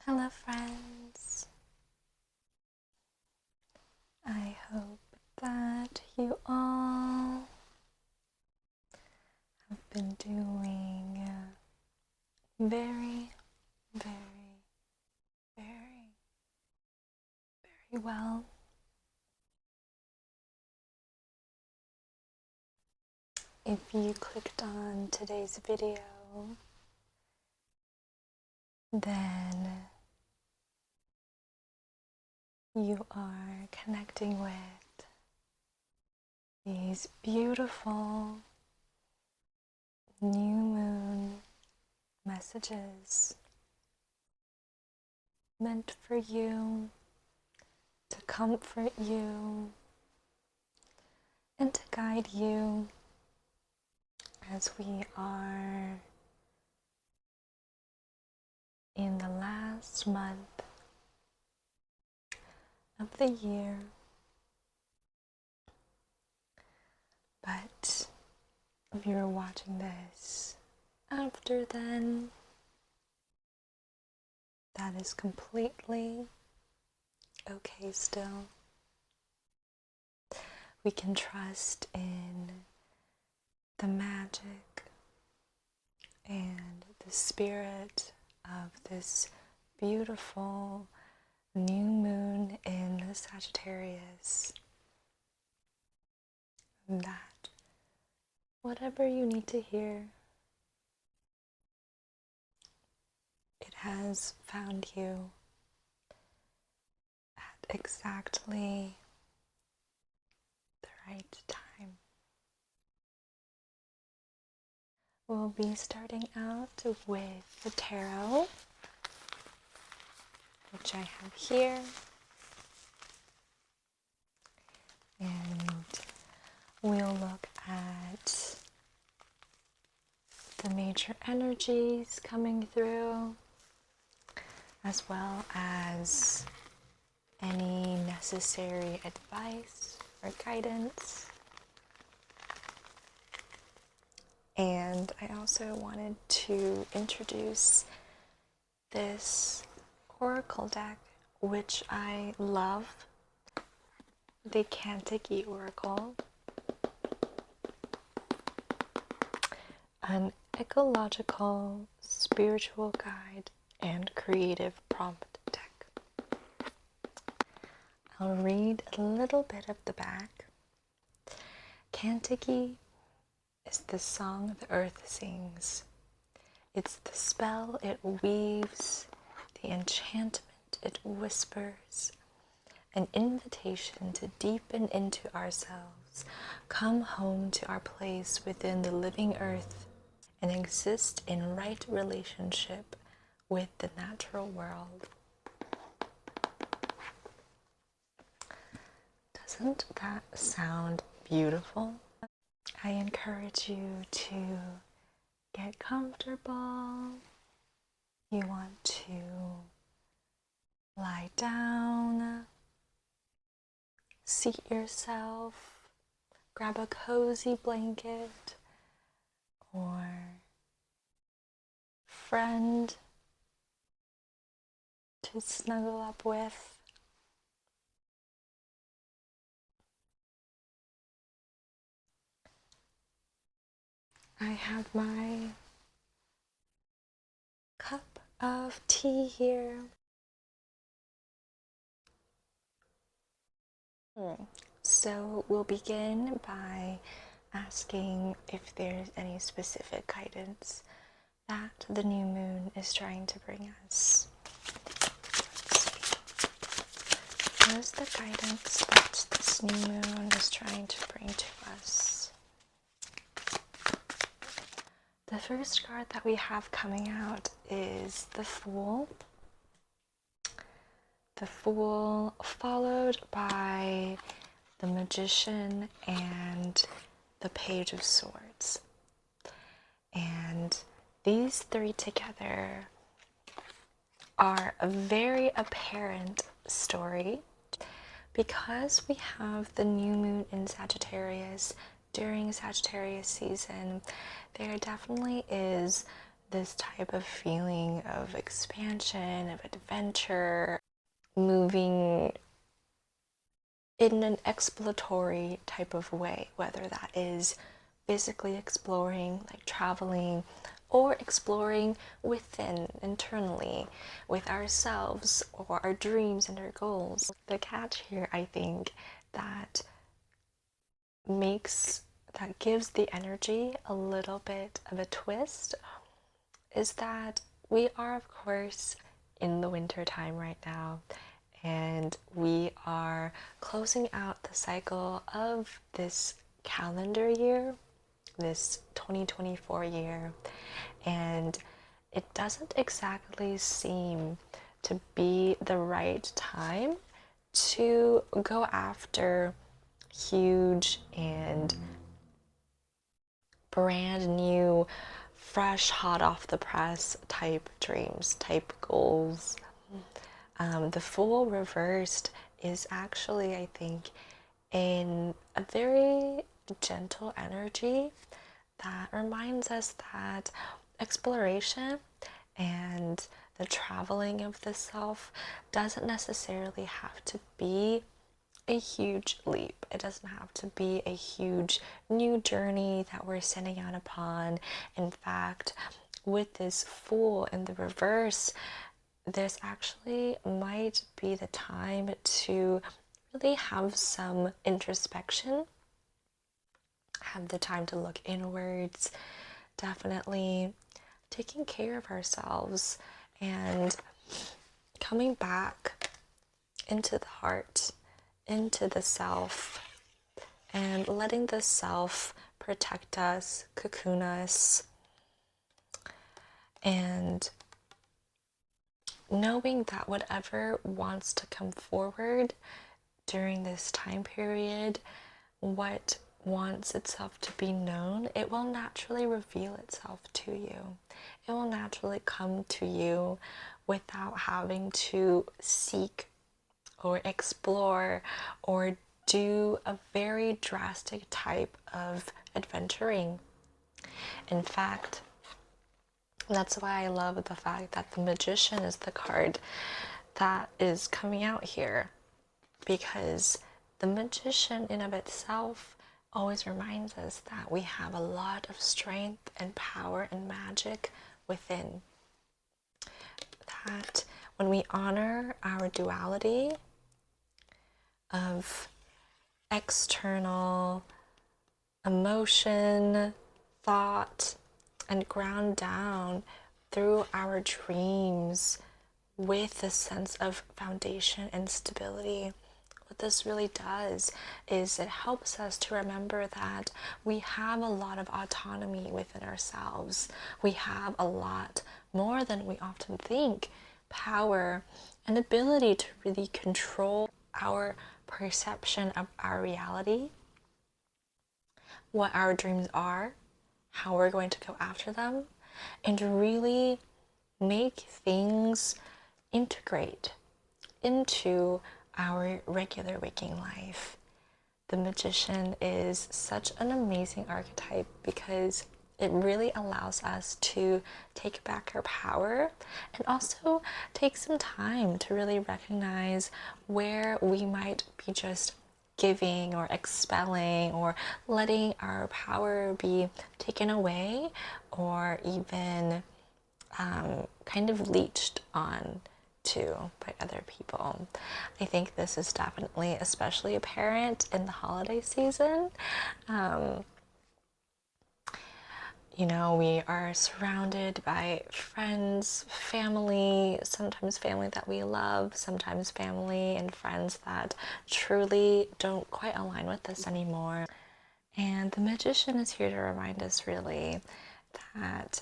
Hello friends! I hope that you all have been doing very, very, very, very well. If you clicked on today's video, then you are connecting with these beautiful new moon messages meant for you, to comfort you, and to guide you as we are in the last month of the year. But if you're watching this after then, that is completely okay still. We can trust in the magic and the spirit of this beautiful new moon in Sagittarius, that whatever you need to hear, it has found you at exactly the right time. We'll be starting out with the tarot, which I have here, and we'll look at the major energies coming through, as well as any necessary advice or guidance. And I also wanted to introduce this oracle deck, which I love, the Kantiki Oracle, an ecological, spiritual guide, and creative prompt deck. I'll read a little bit of the back. Kantiki is the song the earth sings. It's the spell it weaves, the enchantment it whispers, an invitation to deepen into ourselves, come home to our place within the living earth, and exist in right relationship with the natural world. Doesn't that sound beautiful? I encourage you to get comfortable. You want to lie down, seat yourself, grab a cozy blanket or friend to snuggle up with. I have my cup of tea here. So we'll begin by asking if there's any specific guidance that the new moon is trying to bring us. What is the guidance that this new moon is trying to bring to us? The first card that we have coming out is the Fool. The Fool, followed by the Magician and the Page of Swords. And these three together are a very apparent story because we have the new moon in Sagittarius during Sagittarius season. There definitely is this type of feeling of expansion, of adventure, moving in an exploratory type of way, whether that is physically exploring, like traveling, or exploring within, internally, with ourselves or our dreams and our goals. The catch here, I think, that gives the energy a little bit of a twist is that we are, of course, in the winter time right now, and we are closing out the cycle of this calendar year, this 2024 year, and it doesn't exactly seem to be the right time to go after huge and brand new, fresh, hot off the press type dreams, type goals. The Fool reversed is actually, I think, in a very gentle energy that reminds us that exploration and the traveling of the self doesn't necessarily have to be a huge leap. It doesn't have to be a huge new journey that we're setting out upon. In fact, with this Fool in the reverse, this actually might be the time to really have some introspection, have the time to look inwards, definitely taking care of ourselves and coming back into the heart, into the self, and letting the self protect us, cocoon us, and knowing that whatever wants to come forward during this time period, what wants itself to be known, it will naturally reveal itself to you. It will naturally come to you without having to seek or explore or do a very drastic type of adventuring. In fact, that's why I love the fact that the Magician is the card that is coming out here, because the Magician in of itself always reminds us that we have a lot of strength and power and magic within. That when we honor our duality of external emotion, thought, and ground down through our dreams with a sense of foundation and stability, what this really does is it helps us to remember that we have a lot of autonomy within ourselves. We have a lot more than we often think, power and ability to really control our perception of our reality, what our dreams are, how we're going to go after them, and really make things integrate into our regular waking life. The Magician is such an amazing archetype because it really allows us to take back our power and also take some time to really recognize where we might be just giving or expelling or letting our power be taken away or even kind of leached on to by other people. I think this is definitely especially apparent in the holiday season. You know, we are surrounded by friends, family, sometimes family that we love, sometimes family and friends that truly don't quite align with us anymore. And the Magician is here to remind us really that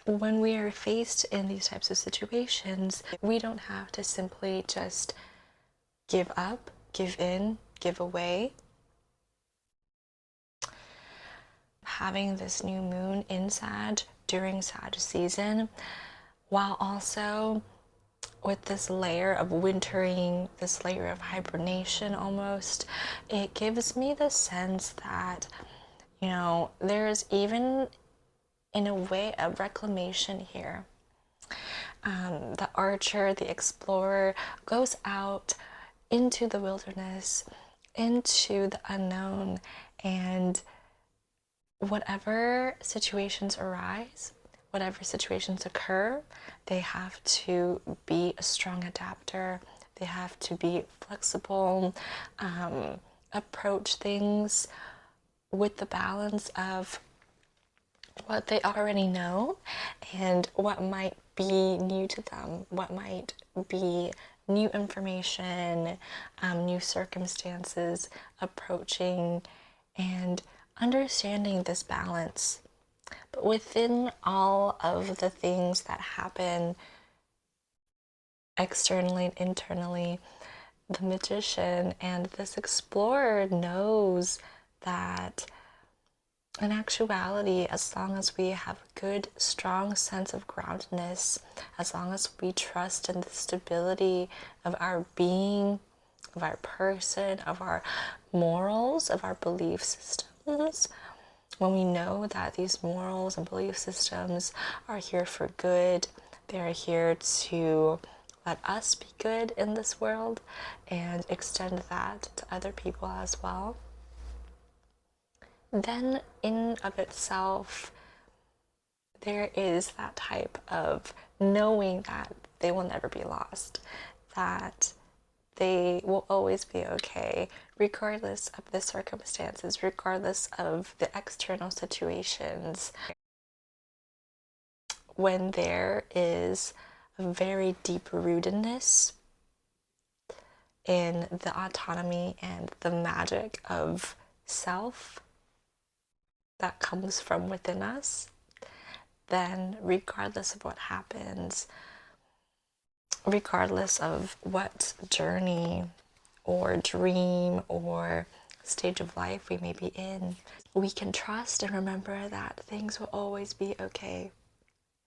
when we are faced in these types of situations, we don't have to simply just give up, give in, give away. Having this new moon in Sag during Sag season, while also with this layer of wintering, this layer of hibernation almost, it gives me the sense that, you know, there's even in a way of reclamation here. The archer, the explorer, goes out into the wilderness, into the unknown, and whatever situations arise, whatever situations occur, they have to be a strong adapter. They have to be flexible, approach things with the balance of what they already know and what might be new to them, what might be new information, new circumstances approaching, and understanding this balance. But within all of the things that happen externally and internally, the magician and this explorer knows that in actuality, as long as we have a good, strong sense of groundedness, as long as we trust in the stability of our being, of our person, of our morals, of our belief systems, when we know that these morals and belief systems are here for good, they're here to let us be good in this world and extend that to other people as well, then in of itself, there is that type of knowing that they will never be lost, that they will always be okay, regardless of the circumstances, regardless of the external situations. When there is a very deep rootedness in the autonomy and the magic of self that comes from within us, then regardless of what happens, regardless of what journey or dream or stage of life we may be in, we can trust and remember that things will always be okay.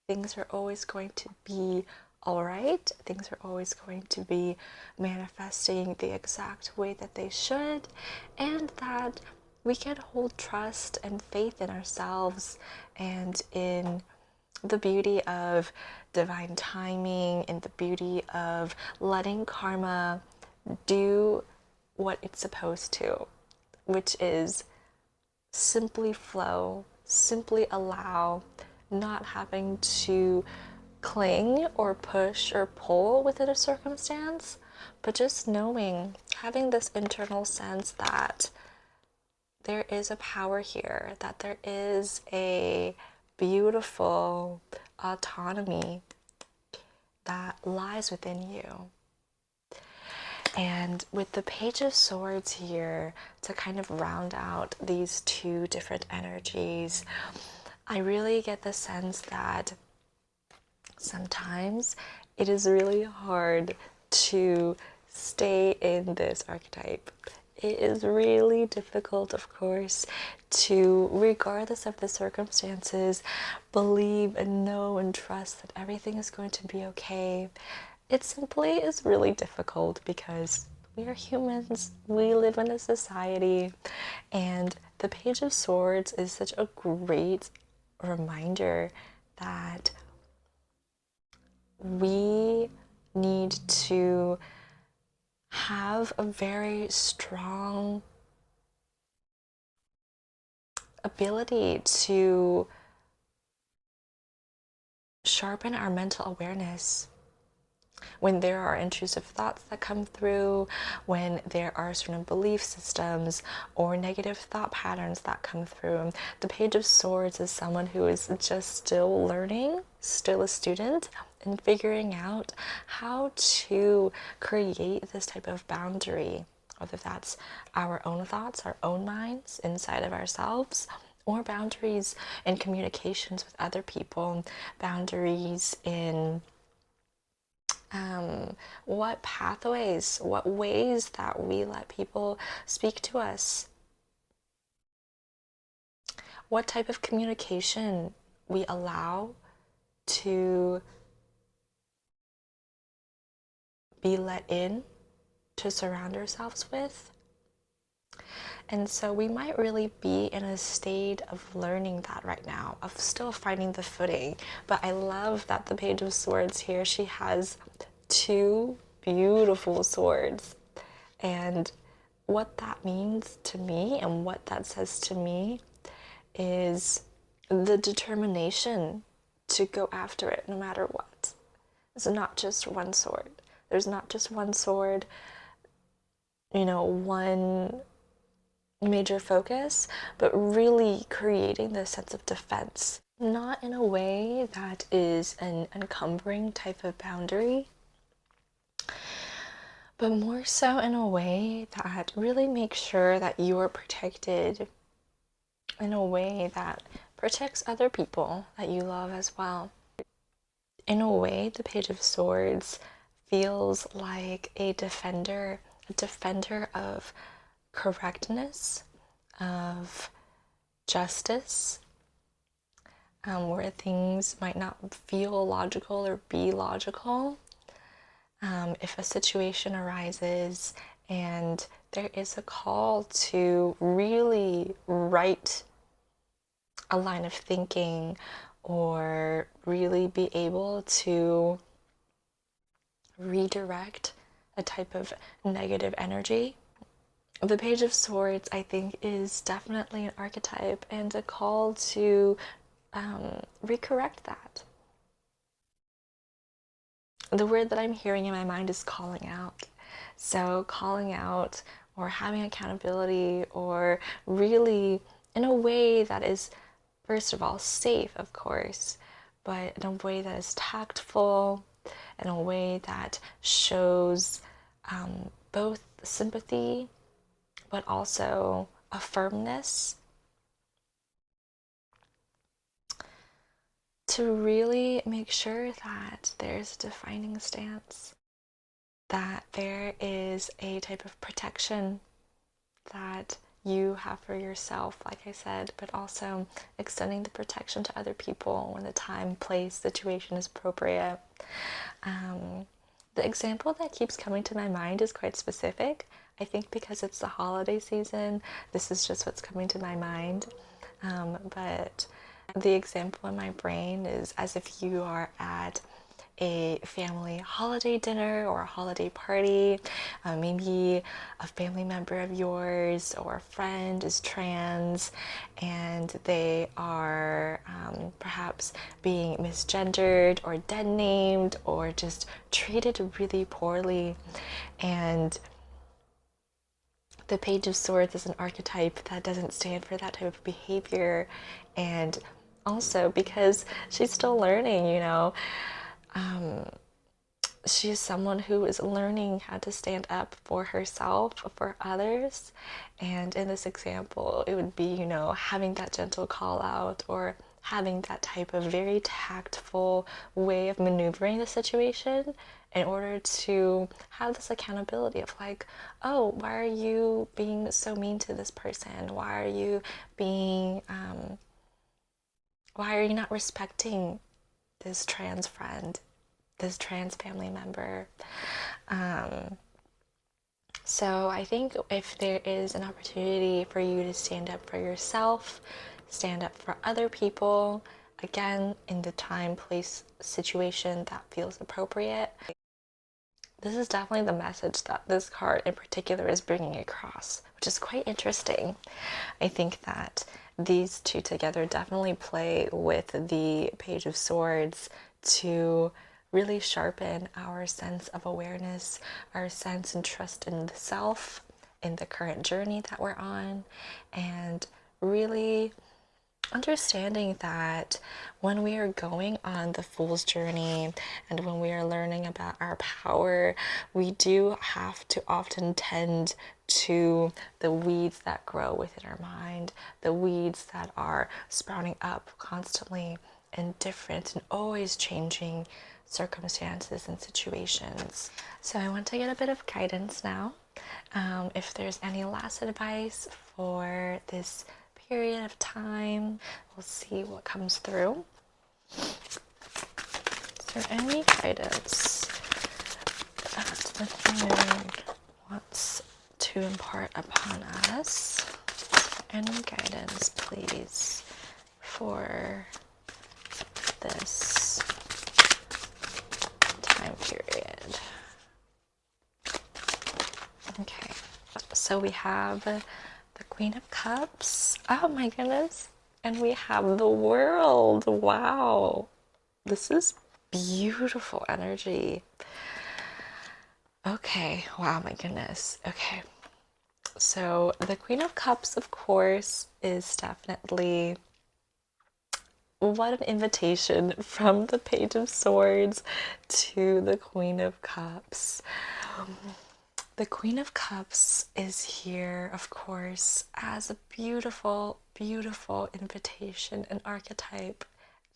Things are always going to be all right. Things are always going to be manifesting the exact way that they should, and that we can hold trust and faith in ourselves and in the beauty of divine timing and the beauty of letting karma do what it's supposed to, which is simply flow, simply allow, not having to cling or push or pull within a circumstance, but just knowing, having this internal sense that there is a power here, that there is a beautiful autonomy that lies within you. And with the Page of Swords here, to kind of round out these two different energies, I really get the sense that sometimes it is really hard to stay in this archetype. It is really difficult, of course, to, regardless of the circumstances, believe and know and trust that everything is going to be okay. It simply is really difficult because we are humans, we live in a society, and the Page of Swords is such a great reminder that we need to have a very strong ability to sharpen our mental awareness when there are intrusive thoughts that come through, when there are certain belief systems or negative thought patterns that come through. The Page of Swords is someone who is just still learning, still a student, and figuring out how to create this type of boundary, whether that's our own thoughts, our own minds inside of ourselves, or boundaries in communications with other people, boundaries in what pathways, what ways that we let people speak to us, what type of communication we allow to be let in, to surround ourselves with. And so we might really be in a state of learning that right now, of still finding the footing. But I love that the Page of Swords here, she has two beautiful swords. And what that means to me and what that says to me is the determination to go after it no matter what. It's not just one sword. There's not just one sword, one major focus, but really creating this sense of defense. Not in a way that is an encumbering type of boundary, but more so in a way that really makes sure that you are protected in a way that protects other people that you love as well. In a way, the Page of Swords feels like a defender of correctness, of justice, where things might not feel logical or be logical. If a situation arises and there is a call to really right a line of thinking or really be able to redirect a type of negative energy, the Page of Swords, I think, is definitely an archetype and a call to recorrect that. The word that I'm hearing in my mind is calling out. So calling out or having accountability, or really in a way that is, first of all, safe, of course, but in a way that is tactful, in a way that shows both sympathy but also a firmness, to really make sure that there's a defining stance, that there is a type of protection that you have for yourself, like I said, but also extending the protection to other people when the time, place, situation is appropriate. The example that keeps coming to my mind is quite specific. I think because it's the holiday season, this is just what's coming to my mind. But the example in my brain is as if you are at a family holiday dinner or a holiday party. Maybe a family member of yours or a friend is trans and they are perhaps being misgendered or dead named or just treated really poorly. And the Page of Swords is an archetype that doesn't stand for that type of behavior. And also because she's still learning, she is someone who is learning how to stand up for herself, for others. And in this example, it would be, having that gentle call out or having that type of very tactful way of maneuvering the situation in order to have this accountability of like, oh, why are you being so mean to this person? Why are you not respecting this trans friend, this trans family member? So I think if there is an opportunity for you to stand up for yourself, stand up for other people, again, in the time, place, situation that feels appropriate, this is definitely the message that this card in particular is bringing across, which is quite interesting. I think that these two together definitely play with the Page of Swords to really sharpen our sense of awareness, our sense and trust in the self, in the current journey that we're on, and really understanding that when we are going on the Fool's journey and when we are learning about our power, we do have to often tend to the weeds that grow within our mind, the weeds that are sprouting up constantly in different and always changing circumstances and situations. So I want to get a bit of guidance now. If there's any last advice for this period of time, we'll see what comes through. Is there any guidance that the moon wants to impart upon us? Any guidance, please, for this time period. Okay, so we have the Queen of Cups. Oh my goodness. And we have the World. Wow. This is beautiful energy. Okay, wow, my goodness. Okay, so the Queen of Cups, of course, is definitely what an invitation from the Page of Swords to the Queen of Cups. The Queen of Cups is here, of course, as a beautiful, beautiful invitation, an archetype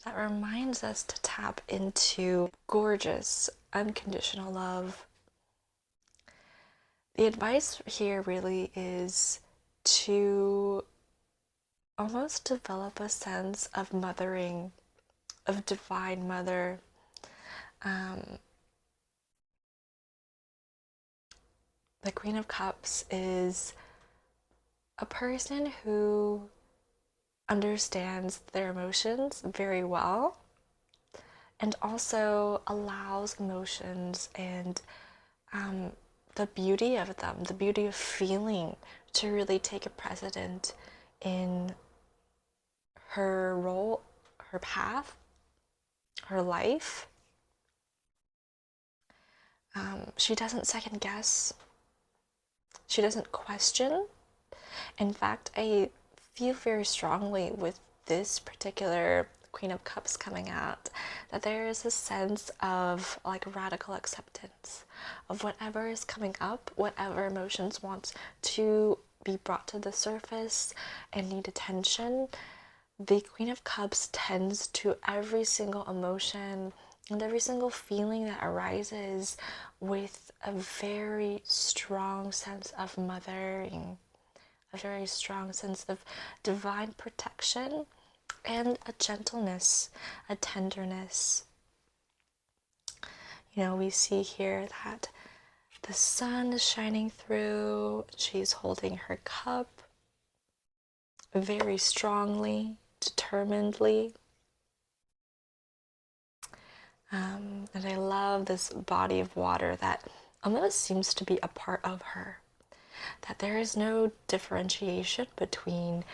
that reminds us to tap into gorgeous, unconditional love. The advice here really is to almost develop a sense of mothering, of divine mother. The Queen of Cups is a person who understands their emotions very well and also allows emotions and the beauty of them, the beauty of feeling, to really take a precedent in her role, her path, her life. She doesn't second guess. She doesn't question. In fact, I feel very strongly with this particular Queen of Cups coming out that there is a sense of like radical acceptance of whatever is coming up, whatever emotions want to be brought to the surface and need attention. The Queen of Cups tends to every single emotion and every single feeling that arises with a very strong sense of mothering, a very strong sense of divine protection, and a gentleness, a tenderness. You know, we see here that the sun is shining through, she's holding her cup very strongly, determinedly. And I love this body of water that almost seems to be a part of her. That there is no differentiation between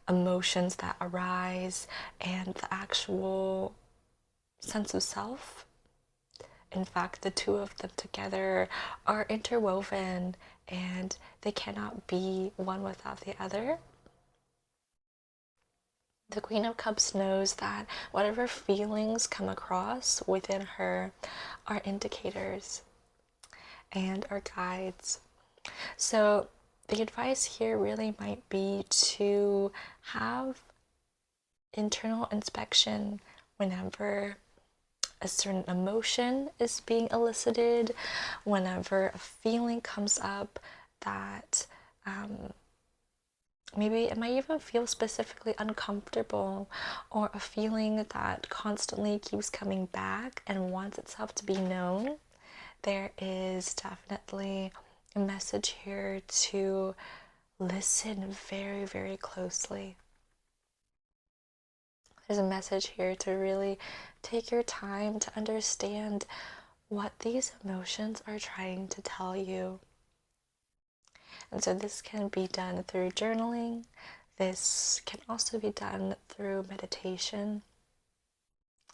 emotions that arise and the actual sense of self. In fact, the two of them together are interwoven and they cannot be one without the other. The Queen of Cups knows that whatever feelings come across within her are indicators and are guides. So the advice here really might be to have internal inspection whenever a certain emotion is being elicited, whenever a feeling comes up that maybe it might even feel specifically uncomfortable, or a feeling that constantly keeps coming back and wants itself to be known. There is definitely a message here to listen very, very closely. There's a message here to really take your time to understand what these emotions are trying to tell you. And so this can be done through journaling. This can also be done through meditation.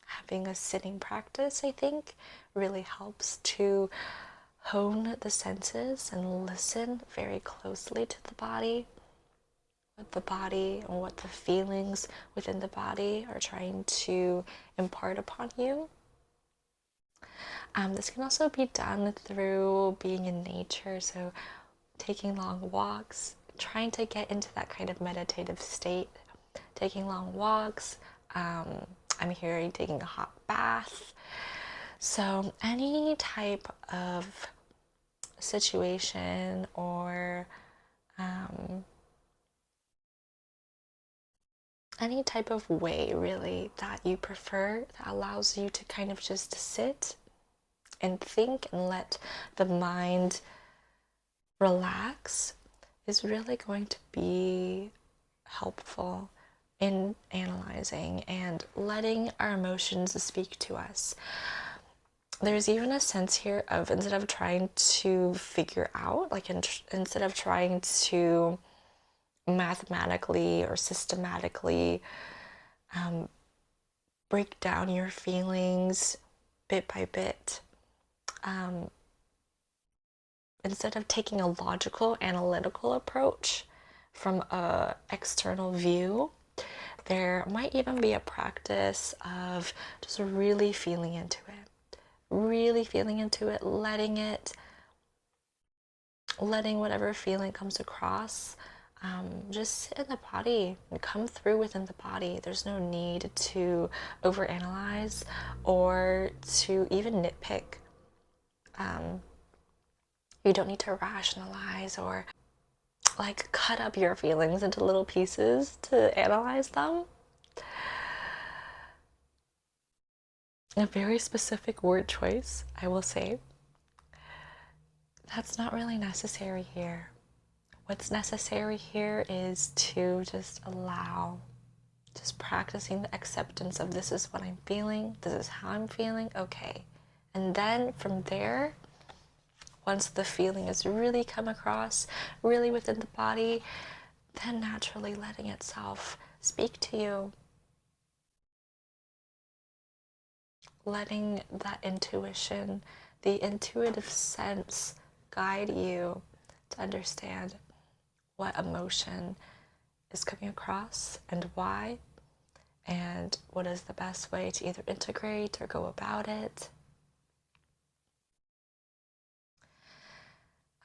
Having a sitting practice, I think, really helps to hone the senses and listen very closely to the body, what the body and what the feelings within the body are trying to impart upon you. This can also be done through being in nature, so taking long walks, trying to get into that kind of meditative state, taking long walks. I'm hearing taking a hot bath. So any type of situation or any type of way really that you prefer that allows you to kind of just sit and think and let the mind relax is really going to be helpful in analyzing and letting our emotions speak to us. There's even a sense here of, instead of trying to figure out, like instead of trying to mathematically or systematically break down your feelings bit by bit, instead of taking a logical, analytical approach from a external view, there might even be a practice of just really feeling into it, letting whatever feeling comes across just sit in the body and come through within the body. There's no need to overanalyze or to even nitpick. You don't need to rationalize or like cut up your feelings into little pieces to analyze them. A very specific word choice, I will say. That's not really necessary here. What's necessary here is to just allow, just practicing the acceptance of, this is what I'm feeling, this is how I'm feeling, okay. And then from there, once the feeling is really come across, really within the body, then naturally letting itself speak to you. Letting that intuition, the intuitive sense, guide you to understand what emotion is coming across and why, and what is the best way to either integrate or go about it.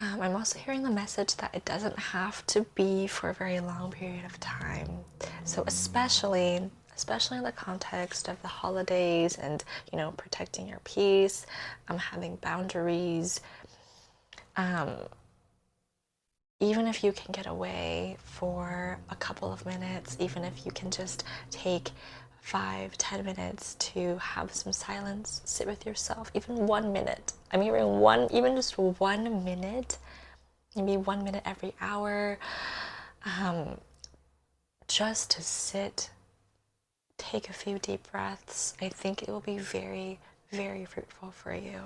I'm also hearing the message that it doesn't have to be for a very long period of time. So especially in the context of the holidays and, you know, protecting your peace, having boundaries, even if you can get away for a couple of minutes, even if you can just take 5-10 minutes to have some silence, sit with yourself, even 1 minute. I'm hearing even just 1 minute, maybe 1 minute every hour, just to sit, take a few deep breaths. I think it will be very, very fruitful for you.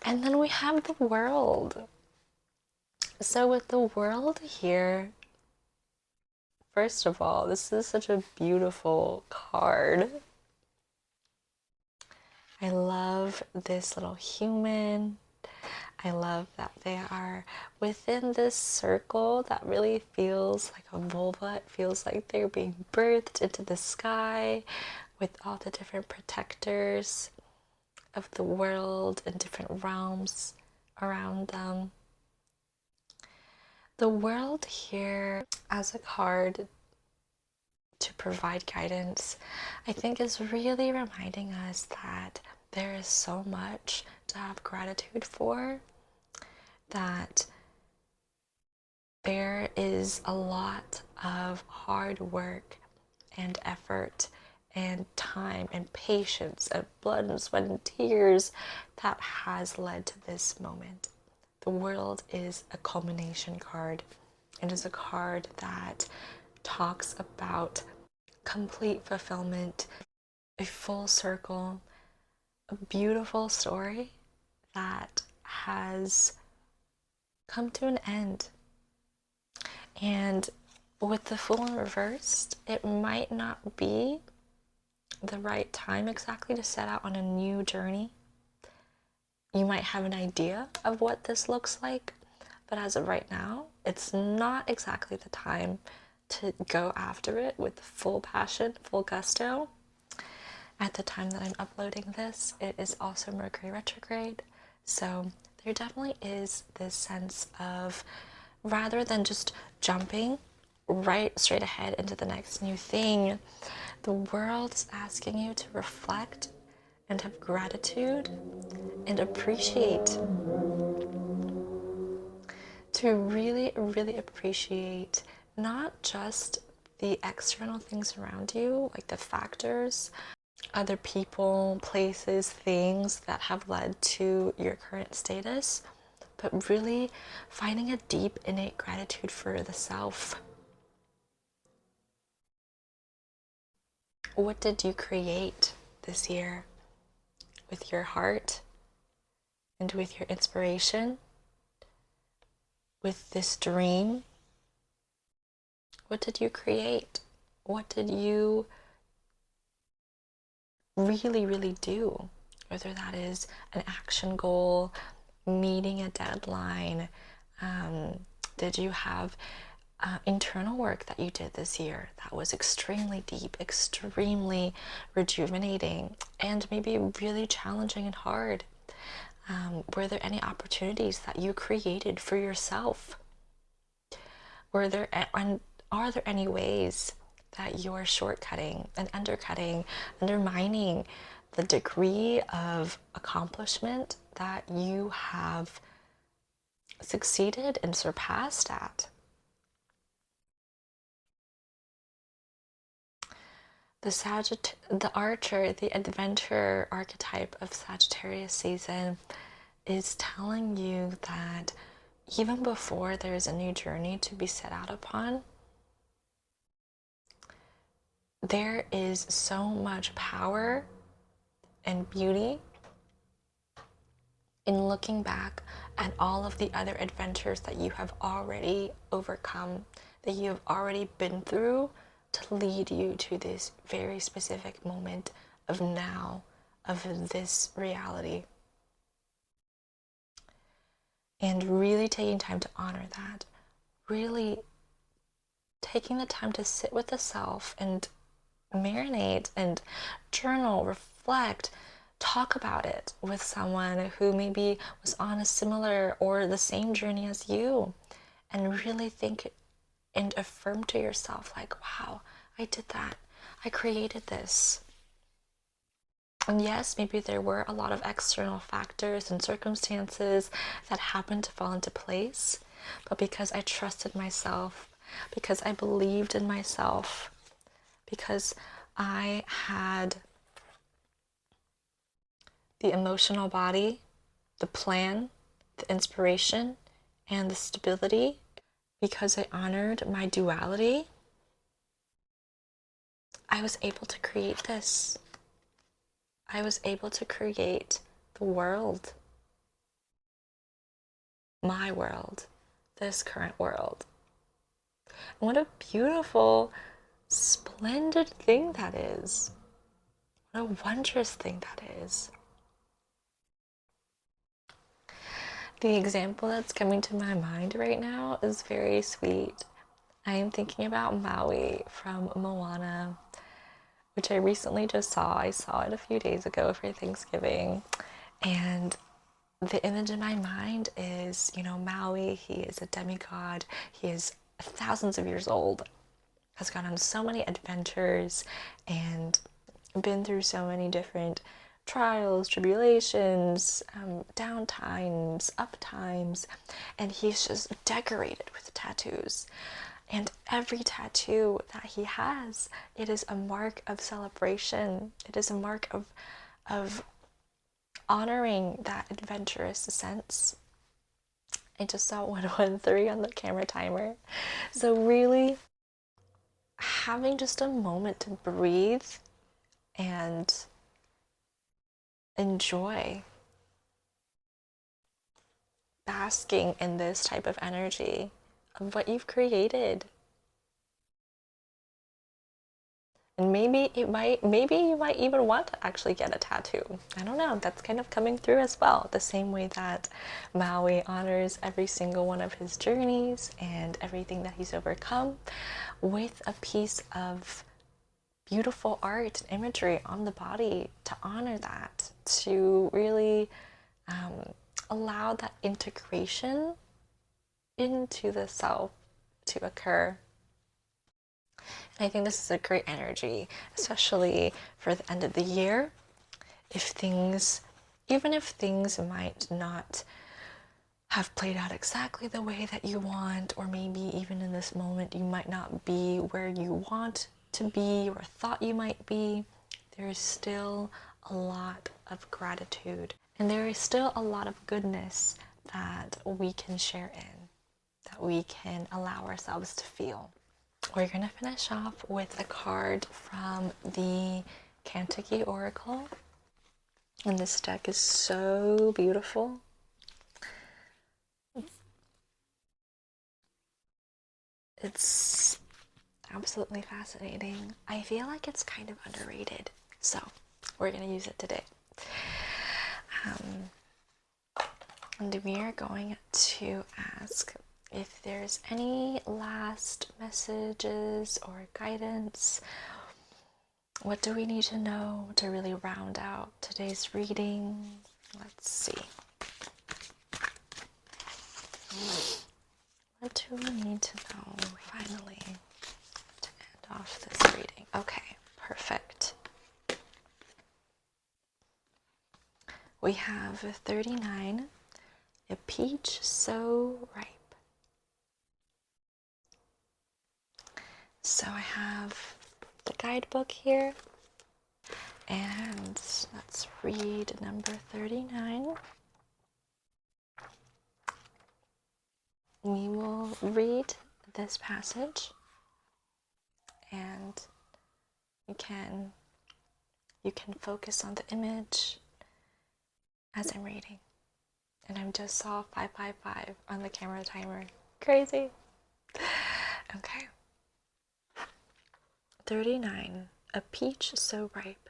And then we have the world. So with the world here, first of all, this is such a beautiful card. I love this little human. I love that they are within this circle that really feels like a vulva. It feels like they're being birthed into the sky with all the different protectors of the world and different realms around them. The world here as a card to provide guidance, I think, is really reminding us that there is so much to have gratitude for, that there is a lot of hard work and effort and time and patience and blood and sweat and tears that has led to this moment. The world is a culmination card. It is a card that talks about complete fulfillment, a full circle, a beautiful story that has come to an end. And with the Fool in reversed, it might not be the right time exactly to set out on a new journey. You might have an idea of what this looks like, but as of right now, it's not exactly the time to go after it with full passion, full gusto. At the time that I'm uploading this, it is also Mercury retrograde, so there definitely is this sense of, rather than just jumping right straight ahead into the next new thing, the world is asking you to reflect and have gratitude and appreciate, to really, really appreciate not just the external things around you, like the factors, other people, places, things that have led to your current status, but really finding a deep innate gratitude for the self. What did you create this year with your heart and with your inspiration, with this dream? What did you create? What did you really, really do? Whether that is an action goal, meeting a deadline, did you have internal work that you did this year that was extremely deep, extremely rejuvenating, and maybe really challenging and hard? Were there any opportunities that you created for yourself? Are there any ways that you're shortcutting and undercutting, undermining the degree of accomplishment that you have succeeded and surpassed at? The archer, the adventurer archetype of Sagittarius season is telling you that even before there is a new journey to be set out upon, there is so much power and beauty in looking back at all of the other adventures that you have already overcome, that you have already been through to lead you to this very specific moment of now, of this reality. And really taking time to honor that, really taking the time to sit with the self and marinate and journal, reflect, talk about it with someone who maybe was on a similar or the same journey as you, and really think and affirm to yourself, like, wow, I did that. I created this. And yes, maybe there were a lot of external factors and circumstances that happened to fall into place, but because I trusted myself, because I believed in myself, because I had the emotional body, the plan, the inspiration, and the stability, because I honored my duality, I was able to create this. I was able to create the world, my world, this current world. And what a beautiful, splendid thing that is. What a wondrous thing that is. The example that's coming to my mind right now is very sweet. I am thinking about Maui from Moana, which I recently just saw. I saw it a few days ago for Thanksgiving. And the image in my mind is, Maui, he is a demigod. He is thousands of years old, has gone on so many adventures and been through so many different trials, tribulations, downtimes, uptimes, and he's just decorated with tattoos. And every tattoo that he has, it is a mark of celebration. It is a mark of honoring that adventurous sense. I just saw 113 on the camera timer. So really having just a moment to breathe and enjoy basking in this type of energy of what you've created. And maybe you might even want to actually get a tattoo. I don't know, that's kind of coming through as well. The same way that Maui honors every single one of his journeys and everything that he's overcome with a piece of beautiful art and imagery on the body to honor that, to really allow that integration into the self to occur. And I think this is a great energy, especially for the end of the year. Even if things might not have played out exactly the way that you want, or maybe even in this moment you might not be where you want to be or thought you might be, there is still a lot of gratitude, and there is still a lot of goodness that we can share in, that we can allow ourselves to feel. we're going to finish off with a card from the Kentucky Oracle. And this deck is so beautiful. It's absolutely fascinating. I feel like it's kind of underrated, so we're going to use it today. And we are going to ask if there's any last messages or guidance. What do we need to know to really round out today's reading? Let's see. What do we need to know finally to end off this reading? Okay, perfect. We have 39, a peach so ripe. So I have the guidebook here, and let's read number 39. We will read this passage, and you can focus on the image as I'm reading. And I just saw 555 on the camera timer. Crazy. Okay. 39. A peach so ripe.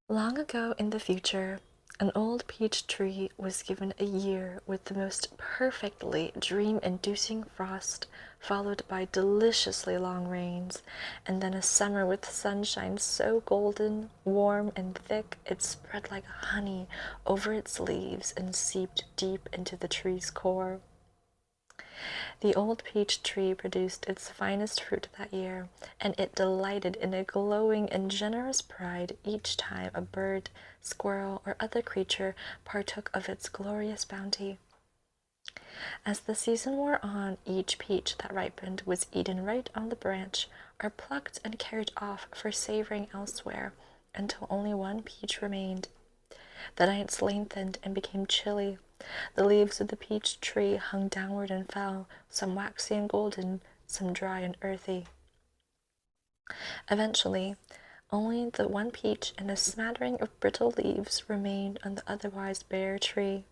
Long ago in the future, an old peach tree was given a year with the most perfectly dream-inducing frost, followed by deliciously long rains, and then a summer with sunshine so golden, warm, and thick it spread like honey over its leaves and seeped deep into the tree's core. The old peach tree produced its finest fruit that year, and it delighted in a glowing and generous pride each time a bird, squirrel, or other creature partook of its glorious bounty. As the season wore on, each peach that ripened was eaten right on the branch, or plucked and carried off for savoring elsewhere, until only one peach remained. The nights lengthened and became chilly. The leaves of the peach tree hung downward and fell, some waxy and golden, some dry and earthy. Eventually, only the one peach and a smattering of brittle leaves remained on the otherwise bare tree.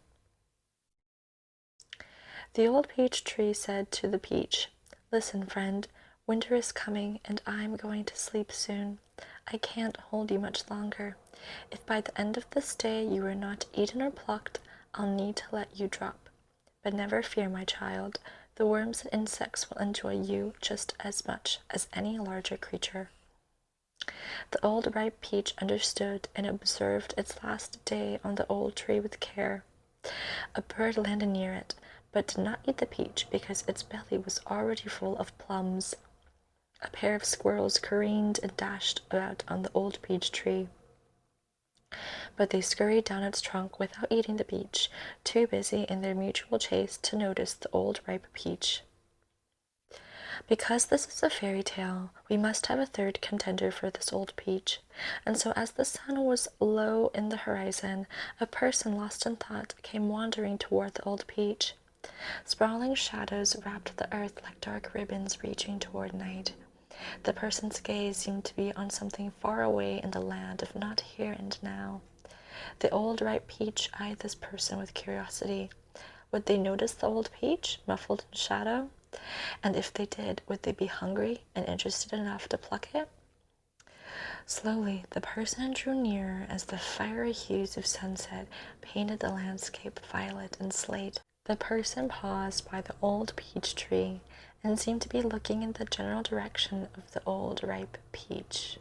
The old peach tree said to the peach, "Listen, friend, winter is coming, and I'm going to sleep soon. I can't hold you much longer. If by the end of this day you are not eaten or plucked, I'll need to let you drop. But never fear, my child. The worms and insects will enjoy you just as much as any larger creature." The old ripe peach understood and observed its last day on the old tree with care. A bird landed near it, but did not eat the peach because its belly was already full of plums. A pair of squirrels careened and dashed about on the old peach tree, but they scurried down its trunk without eating the peach, too busy in their mutual chase to notice the old ripe peach. Because this is a fairy tale, we must have a third contender for this old peach, and so as the sun was low in the horizon, a person lost in thought came wandering toward the old peach. Sprawling shadows wrapped the earth like dark ribbons reaching toward night. The person's gaze seemed to be on something far away in the land of not here and now. The old ripe peach eyed this person with curiosity. Would they notice the old peach, muffled in shadow? And if they did, would they be hungry and interested enough to pluck it? Slowly, the person drew nearer as the fiery hues of sunset painted the landscape violet and slate. The person paused by the old peach tree and seemed to be looking in the general direction of the old ripe peach. ...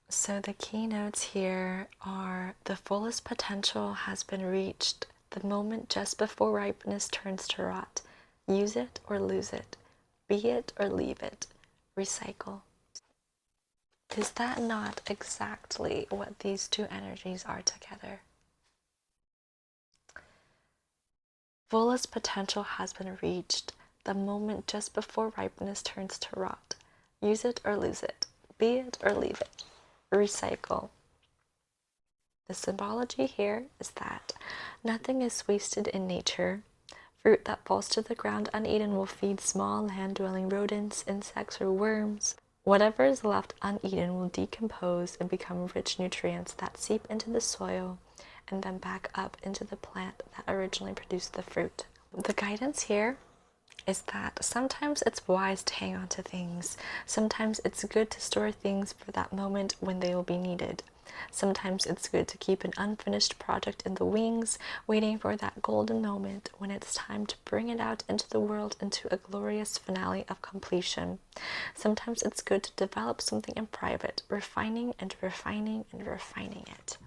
So the keynotes here are: the fullest potential has been reached. The moment just before ripeness turns to rot. Use it or lose it. Be it or leave it. Recycle. Is that not exactly what these two energies are together? Fullest potential has been reached. The moment just before ripeness turns to rot. Use it or lose it. Be it or leave it. Recycle. The symbology here is that nothing is wasted in nature. Fruit that falls to the ground uneaten will feed small land-dwelling rodents, insects, or worms. Whatever is left uneaten will decompose and become rich nutrients that seep into the soil and then back up into the plant that originally produced the fruit. The guidance here is that sometimes it's wise to hang on to things. Sometimes it's good to store things for that moment when they will be needed. Sometimes it's good to keep an unfinished project in the wings, waiting for that golden moment when it's time to bring it out into the world into a glorious finale of completion. Sometimes it's good to develop something in private, refining and refining and refining it.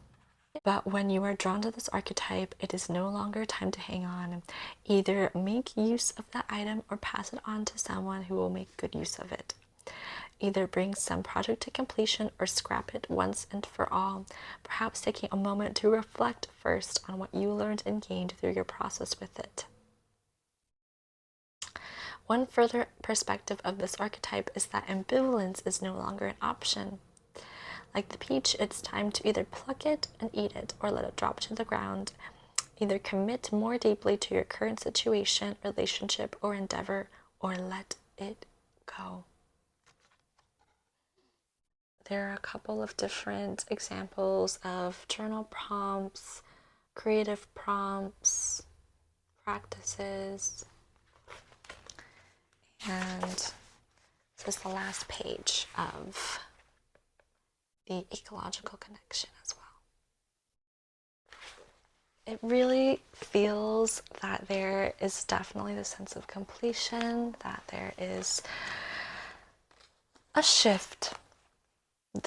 But when you are drawn to this archetype, it is no longer time to hang on. Either make use of that item or pass it on to someone who will make good use of it. Either bring some project to completion or scrap it once and for all, perhaps taking a moment to reflect first on what you learned and gained through your process with it. One further perspective of this archetype is that ambivalence is no longer an option. Like the peach, it's time to either pluck it and eat it or let it drop to the ground. Either commit more deeply to your current situation, relationship, or endeavor, or let it go. There are a couple of different examples of journal prompts, creative prompts, practices, and this is the last page of the ecological connection as well. It really feels that there is definitely the sense of completion, that there is a shift.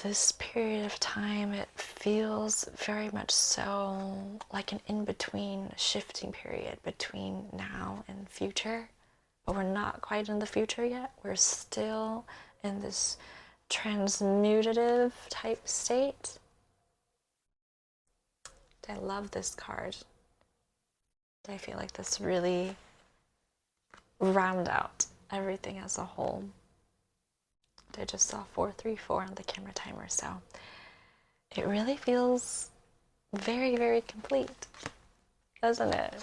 This period of time, it feels very much so like an in-between shifting period between now and future, but we're not quite in the future yet. We're still in this transmutative type state. I love this card. I feel like this really round out everything as a whole. I just saw 434 on the camera timer, so it really feels very, very complete, doesn't it?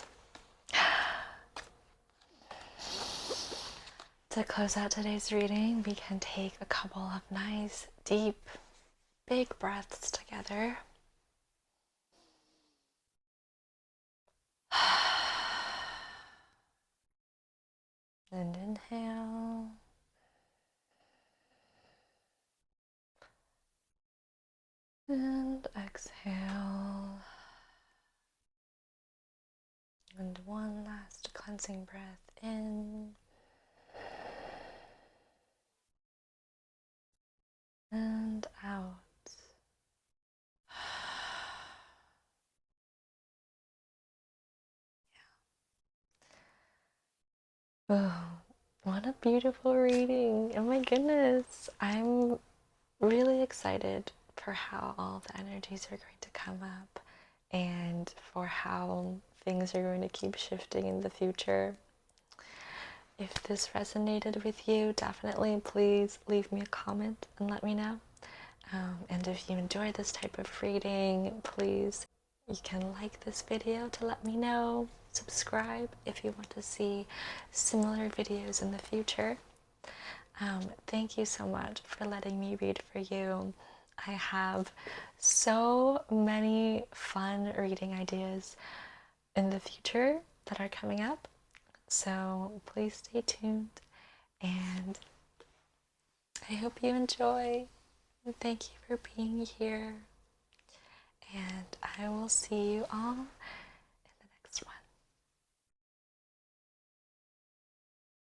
To close out today's reading, we can take a couple of nice, deep, big breaths together. And inhale. And exhale. And one last cleansing breath in. And out. Oh, what a beautiful reading. Oh my goodness. I'm really excited for how all the energies are going to come up and for how things are going to keep shifting in the future. If this resonated with you, definitely please leave me a comment and let me know. And if you enjoy this type of reading, please, you can like this video to let me know. Subscribe if you want to see similar videos in the future. Thank you so much for letting me read for you. I have so many fun reading ideas in the future that are coming up, so please stay tuned, and I hope you enjoy. Thank you for being here, and I will see you all